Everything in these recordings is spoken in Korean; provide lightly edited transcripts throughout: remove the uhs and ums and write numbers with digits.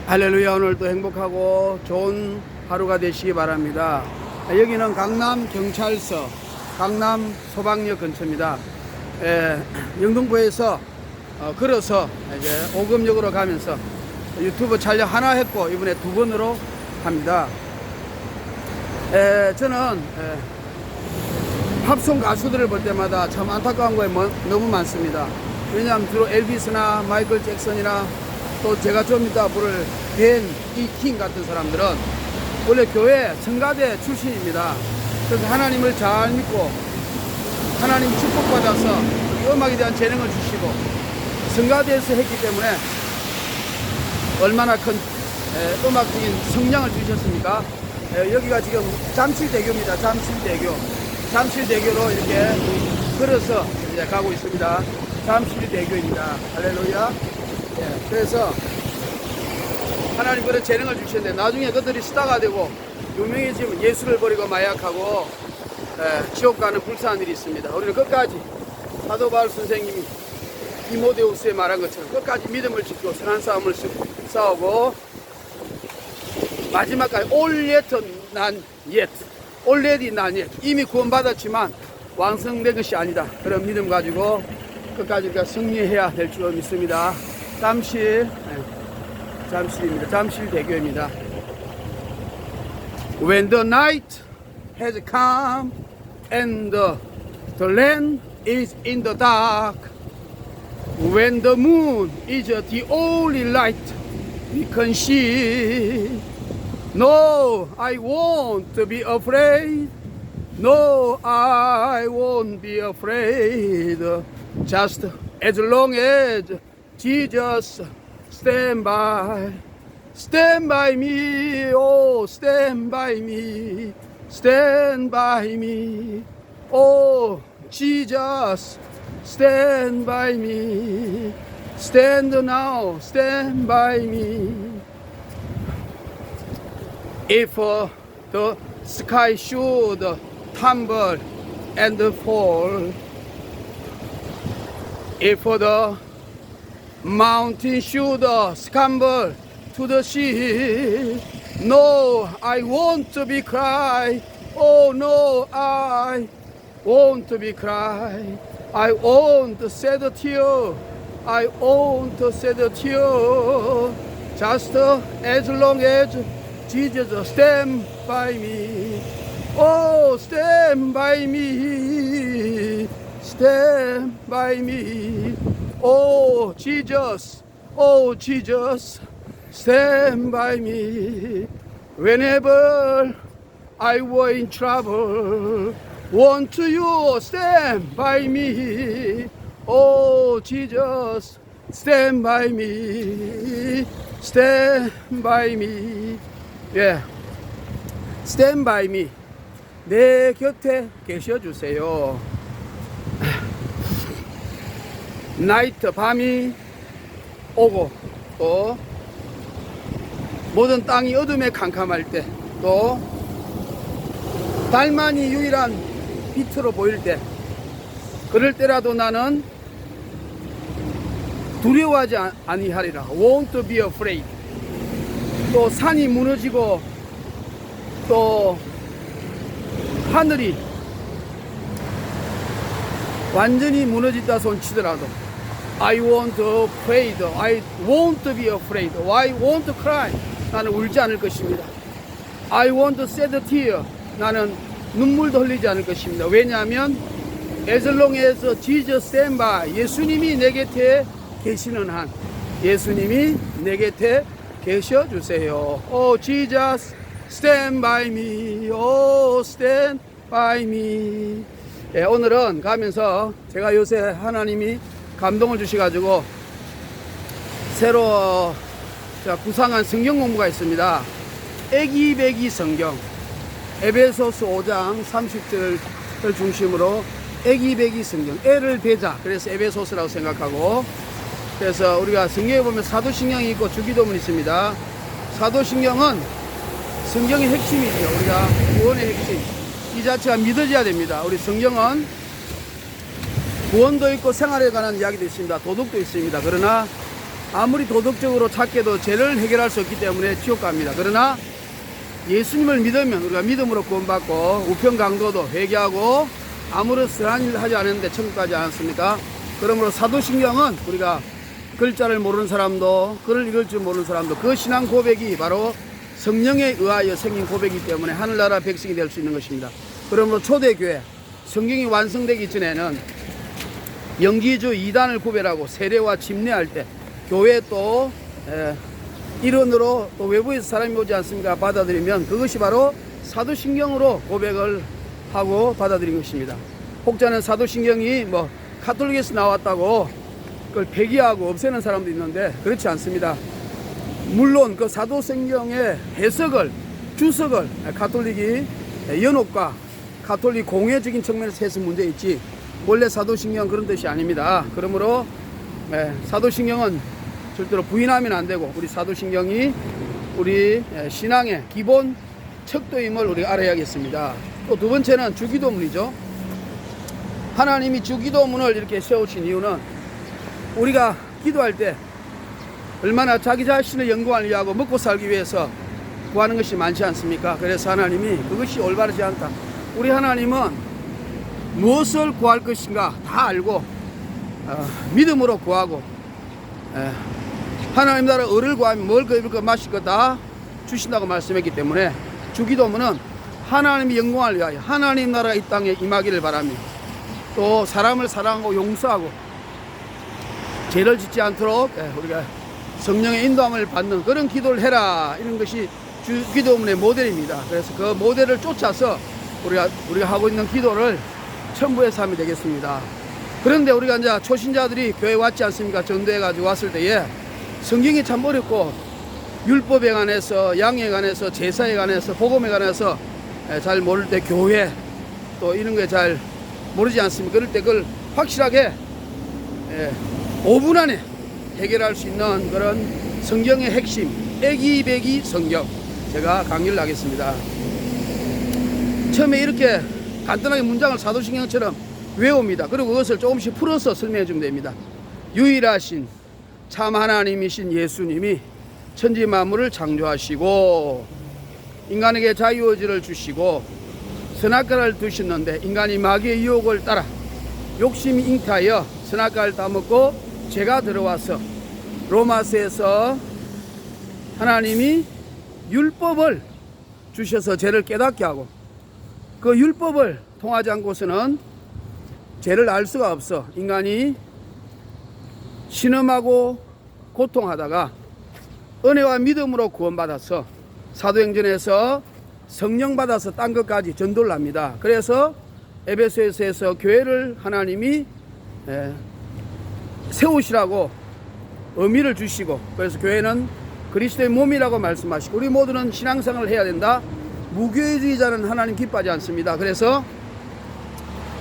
할렐루야. 오늘도 행복하고 좋은 하루가 되시기 바랍니다. 여기는 강남 경찰서 강남 소방역 근처입니다. 영등포에서 걸어서 이제 오금역으로 가면서 유튜브 촬영 하나 했고 이번에 두 번으로 합니다. 저는 팝송 가수들을 볼 때마다 참 안타까운 거에 너무 많습니다. 왜냐하면 주로 엘비스나 마이클 잭슨이나 또 제가 좀 이따 부를 벤, 이킹 같은 사람들은 원래 교회 성가대 출신입니다. 그래서 하나님을 잘 믿고 하나님 축복받아서 음악에 대한 재능을 주시고 성가대에서 했기 때문에 얼마나 큰 음악적인 성량을 주셨습니까? 여기가 지금 잠실대교입니다. 잠실대교로 이렇게 걸어서 이제 가고 있습니다. 잠실대교입니다. 할렐루야. 그래서 하나님 그런 재능을 주셨는데 나중에 그들이 스타가 되고 유명해지면 예수를 버리고 마약하고 지옥 가는 불쌍한 일이 있습니다. 우리는 끝까지 사도 바울 선생님이 디모데후서에 말한 것처럼 끝까지 믿음을 지키고 선한 싸움을 싸우고 마지막까지 all yet not yet, already not yet, 이미 구원받았지만 완성된 것이 아니다. 그런 믿음 가지고 끝까지 우리가 승리해야 될 줄 믿습니다. 잠실입니다. 잠실대교입니다. When the night has come and the land is in the dark, when the moon is the only light we can see, no, I won't be afraid. No, I won't be afraid. Just as long as Jesus stand by me, oh, stand by me, oh, Jesus, stand by me, stand now, stand by me. If the sky should tumble and fall, if the mountain should scramble to the sea, no, I won't be cry. Oh no, I won't be cry. I won't shed a tear. I won't shed a tear. Just as long as Jesus stand by me. Oh, stand by me. Stand by me. Oh Jesus, stand by me. Whenever I were in trouble, won't you stand by me? Oh Jesus, stand by me. Stand by me. Yeah. Stand by me. 내 곁에 계셔주세요. 나이트, 밤이 오고 또 모든 땅이 어둠에 캄캄할 때 또 달만이 유일한 빛으로 보일 때 그럴 때라도 나는 두려워하지 아니하리라. Won't be afraid. 또 산이 무너지고 또 하늘이 완전히 무너진다 손치더라도 I won't afraid. I won't be afraid. I won't cry. 나는 울지 않을 것입니다. I won't shed a tear. 나는 눈물도 흘리지 않을 것입니다. 왜냐하면 as long as Jesus stand by, 예수님이 내 곁에 계시는 한, 예수님이 내 곁에 계셔 주세요. Oh Jesus, stand by me. Oh, stand by me. 오늘은 가면서 제가 요새 하나님이 감동을 주셔가지고 새로 구상한 성경 공부가 있습니다. 애기배기 성경, 에베소서 5장 30절을 중심으로 애기배기 성경, 애를 배자, 그래서 에베소서라고 생각하고, 그래서 우리가 성경에 보면 사도신경이 있고 주기도문이 있습니다. 사도신경은 성경의 핵심이죠. 우리가 구원의 핵심, 이 자체가 믿어져야 됩니다. 우리 성경은 구원도 있고 생활에 관한 이야기도 있습니다. 도덕도 있습니다. 그러나 아무리 도덕적으로 착해도 죄를 해결할 수 없기 때문에 지옥 갑니다. 그러나 예수님을 믿으면 우리가 믿음으로 구원받고 우편 강도도 회개하고 아무런 선한 일을 하지 않았는데 천국 가지 않았습니까? 그러므로 사도신경은 우리가 글자를 모르는 사람도 글을 읽을 줄 모르는 사람도 그 신앙 고백이 바로 성령에 의하여 생긴 고백이기 때문에 하늘나라 백성이 될 수 있는 것입니다. 그러므로 초대교회 성경이 완성되기 전에는 영지주 이단을 구별하고 세례와 침례할 때 교회 또 일원으로 또 외부에서 사람이 오지 않습니까? 받아들이면 그것이 바로 사도신경으로 고백을 하고 받아들인 것입니다. 혹자는 사도신경이 뭐 가톨릭에서 나왔다고 그걸 폐기하고 없애는 사람도 있는데 그렇지 않습니다. 물론 그 사도신경의 해석을 주석을 가톨릭이 연옥과 가톨릭 공회적인 측면에서 해서 문제 있지 원래 사도신경 그런 뜻이 아닙니다. 그러므로 사도신경은 절대로 부인하면 안 되고 우리 사도신경이 우리 신앙의 기본 척도임을 우리가 알아야겠습니다. 또 두 번째는 주기도문이죠. 하나님이 주기도문을 이렇게 세우신 이유는 우리가 기도할 때 얼마나 자기 자신을 영광을 위하고 먹고 살기 위해서 구하는 것이 많지 않습니까? 그래서 하나님이 그것이 올바르지 않다. 우리 하나님은 무엇을 구할 것인가 다 알고 믿음으로 구하고 하나님 나라 을을 구하면 뭘 입을 거 마실 거 다 주신다고 말씀했기 때문에 주기도문은 하나님의 영광을 위하여 하나님 나라가 이 땅에 임하기를 바라며 또 사람을 사랑하고 용서하고 죄를 짓지 않도록 우리가 성령의 인도함을 받는 그런 기도를 해라 이런 것이 주기도문의 모델입니다. 그래서 그 모델을 쫓아서 우리가 하고 있는 기도를 첨부해서 하면 되겠습니다. 그런데 우리가 이제 초신자들이 교회 왔지 않습니까? 전도해 가지고 왔을 때에 성경이 참 어렵고 율법에 관해서 양에 관해서 제사에 관해서 복음에 관해서 잘 모를 때 교회 또 이런 게 잘 모르지 않습니까? 그럴 때 그걸 확실하게 5분 안에 해결할 수 있는 그런 성경의 핵심 애기배기 성경 제가 강의를 하겠습니다. 처음에 이렇게 간단하게 문장을 사도신경처럼 외웁니다. 그리고 그것을 조금씩 풀어서 설명해 주면 됩니다. 유일하신 참 하나님이신 예수님이 천지 만물을 창조하시고 인간에게 자유의지를 주시고 선악과를 두셨는데 인간이 마귀의 유혹을 따라 욕심이 잉태하여 선악과를 따먹고 죄가 들어와서 로마서에서 하나님이 율법을 주셔서 죄를 깨닫게 하고 그 율법을 통하지 않고서는 죄를 알 수가 없어 인간이 신음하고 고통하다가 은혜와 믿음으로 구원받아서 사도행전에서 성령 받아서 딴 것까지 전도를 합니다. 그래서 에베소에서 교회를 하나님이 세우시라고 의미를 주시고 그래서 교회는 그리스도의 몸이라고 말씀하시고 우리 모두는 신앙생활을 해야 된다. 무교회주의자는 하나님 기뻐하지 않습니다. 그래서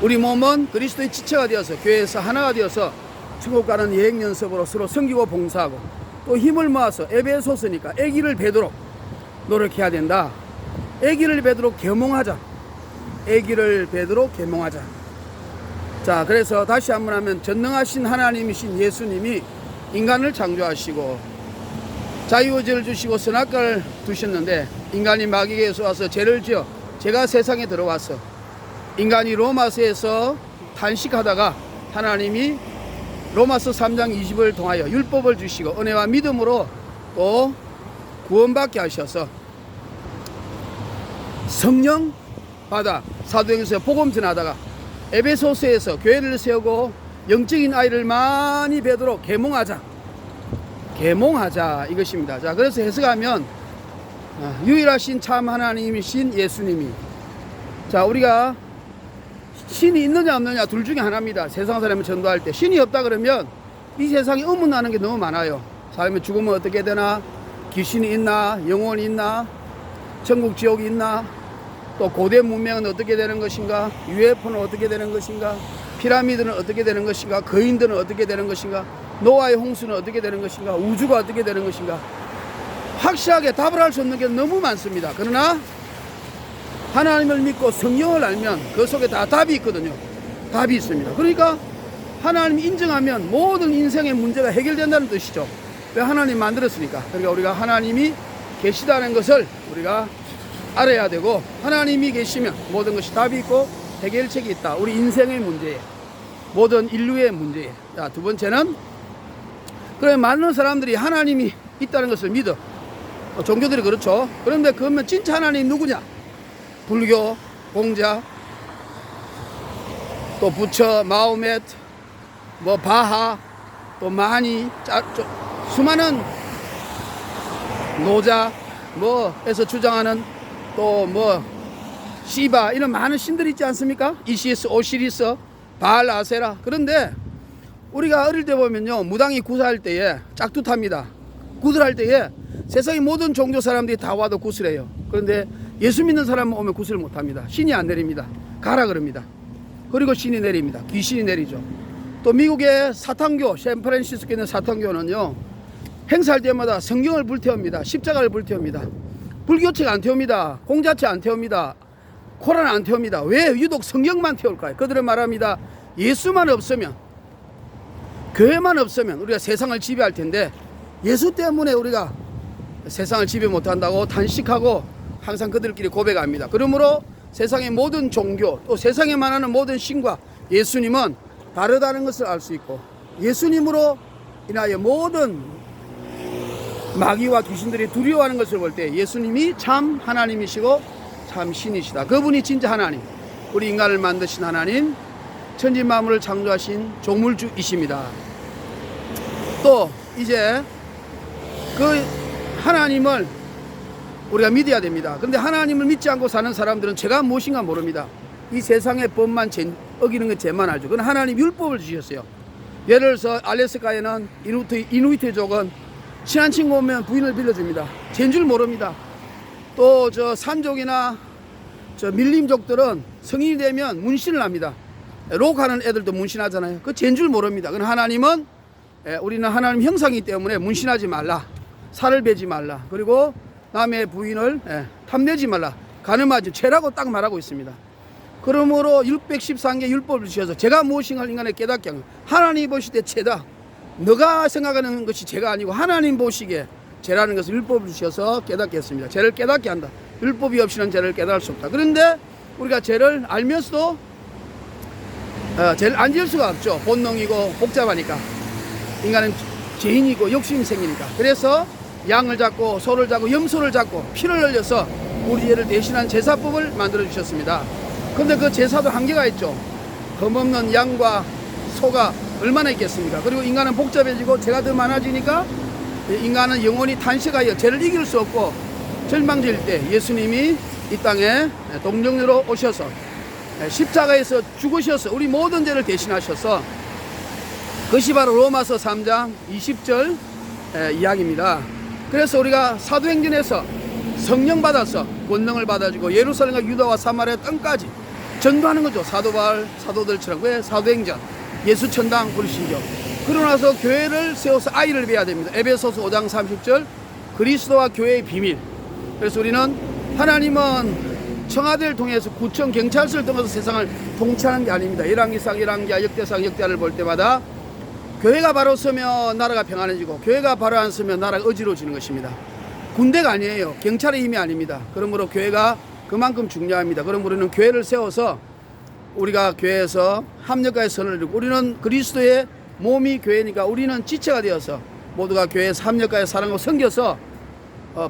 우리 몸은 그리스도의 지체가 되어서 교회에서 하나가 되어서 천국 가는 여행 연습으로 서로 섬기고 봉사하고 또 힘을 모아서 에베소서니까 애기를 뵈도록 노력해야 된다. 애기를 뵈도록 계몽하자. 애기를 뵈도록 계몽하자. 자, 그래서 다시 한번 하면 전능하신 하나님이신 예수님이 인간을 창조하시고 자유의지를 주시고 선악과를 두셨는데 인간이 마귀에게서 와서 죄를 지어 죄가 세상에 들어와서 인간이 로마서에서 탄식하다가 하나님이 로마서 3장 20을 통하여 율법을 주시고 은혜와 믿음으로 또 구원받게 하셔서 성령 받아 사도행전에서 복음 전하다가 에베소서에서 교회를 세우고 영적인 아이를 많이 뵈도록 계몽하자 이것입니다. 자, 그래서 해석하면 유일하신 참 하나님이신 예수님이 자 우리가 신이 있느냐 없느냐 둘 중에 하나입니다. 세상 사람을 전도할 때 신이 없다 그러면 이 세상에 의문나는 게 너무 많아요. 사람이 죽으면 어떻게 되나, 귀신이 있나, 영혼이 있나, 천국 지옥이 있나, 또 고대 문명은 어떻게 되는 것인가, UFO는 어떻게 되는 것인가, 피라미드는 어떻게 되는 것인가, 거인들은 어떻게 되는 것인가, 노아의 홍수는 어떻게 되는 것인가, 우주가 어떻게 되는 것인가, 확실하게 답을 할 수 없는 게 너무 많습니다. 그러나 하나님을 믿고 성경을 알면 그 속에 다 답이 있거든요. 답이 있습니다. 그러니까 하나님이 인정하면 모든 인생의 문제가 해결된다는 뜻이죠. 왜? 하나님 만들었으니까. 그러니까 우리가 하나님이 계시다는 것을 우리가 알아야 되고, 하나님이 계시면 모든 것이 답이 있고 해결책이 있다. 우리 인생의 문제에, 모든 인류의 문제에. 자, 두 번째는, 그래 많은 사람들이 하나님이 있다는 것을 믿어. 종교들이 그렇죠. 그런데 그러면 진짜 하나님 누구냐? 불교, 공자, 또 부처, 마호멧, 뭐 바하, 또 마니, 수많은 노자 뭐에서 주장하는 또 뭐 시바, 이런 많은 신들이 있지 않습니까? 이시스, 오시리스, 바알, 아세라. 그런데 우리가 어릴 때 보면요, 무당이 구슬할 때에 짝두탑니다. 구슬할 때에 세상의 모든 종교 사람들이 다 와도 구슬해요. 그런데 예수 믿는 사람만 오면 구슬 못합니다. 신이 안 내립니다. 가라 그럽니다. 그리고 신이 내립니다. 귀신이 내리죠. 또 미국의 사탄교, 샌프란시스코에 있는 사탄교는요, 행사할 때마다 성경을 불태웁니다. 십자가를 불태웁니다. 불교책 안 태웁니다. 공자책 안 태웁니다. 코란 안 태웁니다. 왜 유독 성경만 태울까요? 그들은 말합니다. 예수만 없으면, 교회만 없으면 우리가 세상을 지배할 텐데, 예수 때문에 우리가 세상을 지배 못한다고 단식하고 항상 그들끼리 고백합니다. 그러므로 세상의 모든 종교, 또 세상에 만하는 모든 신과 예수님은 다르다는 것을 알 수 있고, 예수님으로 인하여 모든 마귀와 귀신들이 두려워하는 것을 볼 때 예수님이 참 하나님이시고 참 신이시다. 그분이 진짜 하나님, 우리 인간을 만드신 하나님, 천지만물을 창조하신 조물주이십니다. 또 이제 그 하나님을 우리가 믿어야 됩니다. 그런데 하나님을 믿지 않고 사는 사람들은 죄가 무엇인가 모릅니다. 이 세상의 법만 어기는 건 죄만 알죠. 그건 하나님 율법을 주셨어요. 예를 들어서 알래스카에는 이누이트족은 친한 친구 오면 부인을 빌려줍니다. 죄인 줄 모릅니다. 또 저 산족이나 저 밀림족들은 성인이 되면 문신을 합니다. 록하는 애들도 문신하잖아요. 그 죄인 줄 모릅니다. 그건 하나님은, 우리는 하나님 형상이기 때문에 문신하지 말라, 살을 베지 말라, 그리고 남의 부인을 탐내지 말라, 간음하지, 죄라고 딱 말하고 있습니다. 그러므로 613개 율법을 주셔서 죄가 무엇인가 인간에 깨닫게 한 거예요. 하나님 보실 때 죄다, 너가 생각하는 것이 죄가 아니고 하나님 보시기에 죄라는 것을 율법을 주셔서 깨닫게 했습니다. 죄를 깨닫게 한다. 율법이 없이는 죄를 깨달을 수 없다. 그런데 우리가 죄를 알면서도 죄를 안 지을 수가 없죠. 본능이고 복잡하니까. 인간은 죄인이고 욕심이 생기니까. 그래서 양을 잡고 소를 잡고 염소를 잡고 피를 흘려서 우리 죄를 대신한 제사법을 만들어 주셨습니다. 그런데 그 제사도 한계가 있죠. 검없는 양과 소가 얼마나 있겠습니까? 그리고 인간은 복잡해지고 죄가 더 많아지니까 인간은 영원히 탄식하여 죄를 이길 수 없고 절망될 때 예수님이 이 땅에 동정녀로 오셔서 십자가에서 죽으셔서 우리 모든 죄를 대신하셔서, 그것이 바로 로마서 3장 20절 이야기입니다. 그래서 우리가 사도행전에서 성령 받아서 권능을 받아주고 예루살렘과 유다와 사마리아 땅까지 전도하는 거죠. 사도 바울, 사도들처럼. 왜? 사도행전, 예수 천당 불신교. 그러고 나서 교회를 세워서 아이를 배워야 됩니다. 에베소서 5장 30절, 그리스도와 교회의 비밀. 그래서 우리는, 하나님은 청와대를 통해서 구청, 경찰서를 통해서 세상을 통치하는 게 아닙니다. 열왕기상, 열왕기하, 역대상, 역대하를 볼 때마다 교회가 바로 서면 나라가 평안해지고, 교회가 바로 안 서면 나라가 어지러워지는 것입니다. 군대가 아니에요. 경찰의 힘이 아닙니다. 그러므로 교회가 그만큼 중요합니다. 그럼 우리는 교회를 세워서 우리가 교회에서 합력과의 선을 이루고, 우리는 그리스도의 몸이 교회니까 우리는 지체가 되어서 모두가 교회에서 합력과의 사랑하고 섬겨서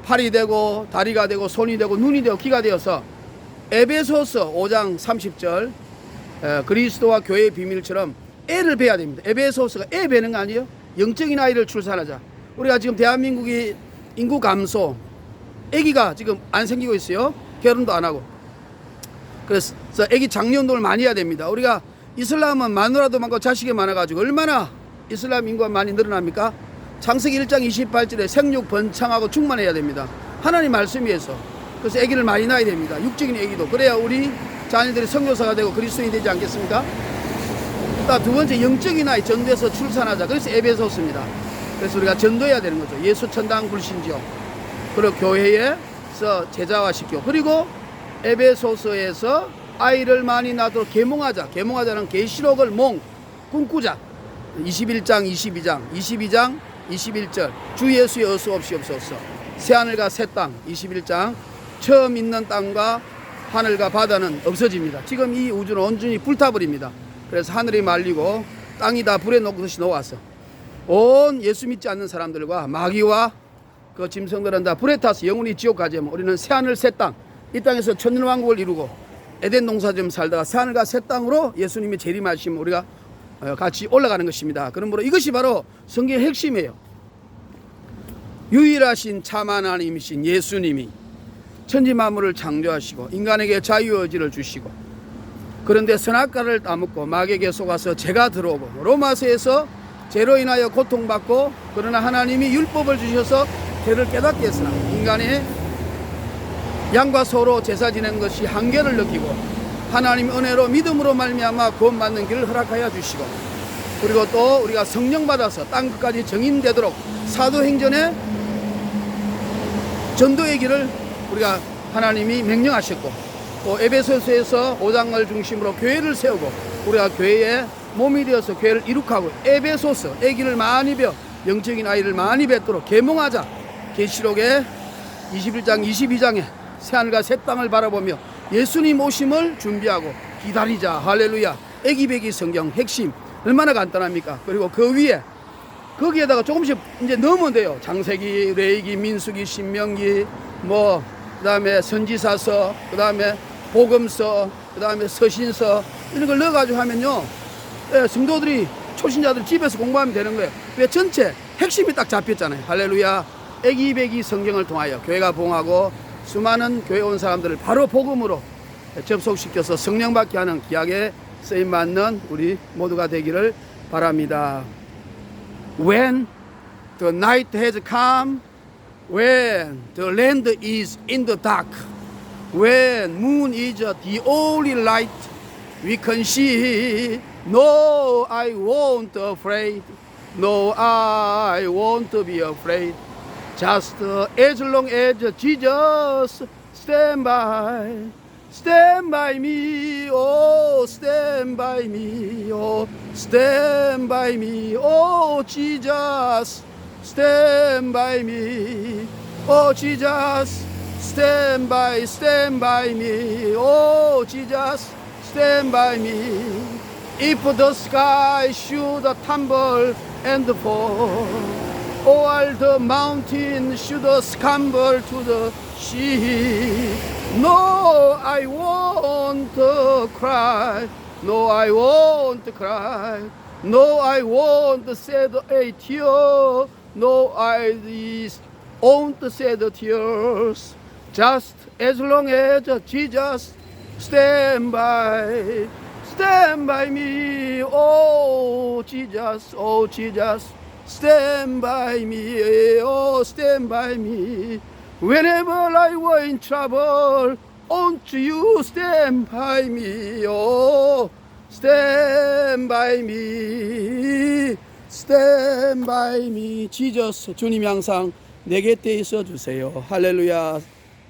팔이 되고 다리가 되고 손이 되고 눈이 되고 귀가 되어서 에베소서 5장 30절 그리스도와 교회의 비밀처럼 애를 배야 됩니다. 에베소서가 애 배는 거 아니에요? 영적인 아이를 출산하자. 우리가 지금 대한민국이 인구 감소, 아기가 지금 안 생기고 있어요. 결혼도 안 하고. 그래서 아기 장려운동을 많이 해야 됩니다. 우리가 이슬람은 마누라도 많고 자식이 많아가지고 얼마나 이슬람 인구가 많이 늘어납니까? 창세기 1장 28절에 생육 번창하고 충만해야 됩니다. 하나님 말씀이에서. 그래서 아기를 많이 낳아야 됩니다. 육적인 아기도. 그래야 우리 자녀들이 선교사가 되고 그리스도인이 되지 않겠습니까? 두 번째, 영적인 아이 전도해서 출산하자. 그래서 에베소서입니다. 그래서 우리가 전도해야 되는 거죠. 예수 천당 불신지요. 그리고 교회에서 제자화시키고, 그리고 에베소서에서 아이를 많이 낳도록 계몽하자. 계몽하자는 계시록을 꿈꾸자. 21장 22장 21절 주 예수의 어수 없이 없소서. 새하늘과 새 땅 21장 처음 있는 땅과 하늘과 바다는 없어집니다. 지금 이 우주는 온전히 불타버립니다. 그래서 하늘이 말리고 땅이 다 불에 녹듯이 녹아서 온 예수 믿지 않는 사람들과 마귀와 그 짐승들은 다 불에 타서 영원히 지옥 가지만 우리는 새하늘 새 땅, 이 땅에서 천년왕국을 이루고 에덴 동산점 살다가 새하늘과 새 땅으로 예수님이 재림하시면 우리가 같이 올라가는 것입니다. 그러므로 이것이 바로 성경의 핵심이에요. 유일하신 참 하나님이신 예수님이 천지 만물을 창조하시고 인간에게 자유의지를 주시고, 그런데 선악과를 따먹고 마귀에게 속아서 죄가 들어오고 로마서에서 죄로 인하여 고통받고, 그러나 하나님이 율법을 주셔서 죄를 깨닫게 했으나 인간의 양과 소로 제사 지내는 것이 한계를 느끼고 하나님의 은혜로 믿음으로 말미암아 구원받는 길을 허락하여 주시고, 그리고 또 우리가 성령 받아서 땅 끝까지 정인되도록 사도행전의 전도의 길을 우리가 하나님이 명령하셨고, 또 에베소서에서 5장을 중심으로 교회를 세우고 우리가 교회의 몸이 되어서 교회를 이룩하고, 에베소서 애기를 많이 배워 영적인 아이를 많이 뵙도록 계몽하자. 계시록의 21장 22장에 새하늘과 새 땅을 바라보며 예수님 오심을 준비하고 기다리자. 할렐루야. 애기 배기 성경 핵심 얼마나 간단합니까? 그리고 그 위에 거기에다가 조금씩 이제 넣으면 돼요. 창세기, 레위기, 민수기, 신명기, 그다음에 선지사서, 그다음에 복음서, 그다음에 서신서, 이런 걸 넣어가지고 하면요, 성도들이 초신자들 집에서 공부하면 되는 거예요. 왜? 전체 핵심이 딱 잡혔잖아요. 할렐루야. 애기 배기 성경을 통하여 교회가 봉하고 수많은 교회 온 사람들을 바로 복음으로 접속시켜서 성령 받게 하는 귀하게 쓰임 받는 우리 모두가 되기를 바랍니다. When the night has come, when the land is in the dark, when moon is the only light we can see, no, I won't afraid, no, I won't be afraid. Just as long as Jesus stand by me, oh, stand by me, oh, stand by me, oh, Jesus, stand by me, oh, Jesus, stand by me, oh, Jesus, stand by me. If the sky should tumble and fall, or the mountain should scramble to the sea, no, I won't cry, no, I won't cry, no, I won't shed a tear, no, I won't shed tears, just as long as Jesus stand by me, oh Jesus, oh Jesus, stand by me, oh stand by me. Whenever I were in trouble, won't you stand by me, oh stand by me, stand by me. Jesus, 주님이 항상 내 곁에 있어 주세요. 할렐루야.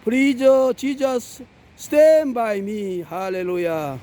Please Jesus, stand by me. 할렐루야.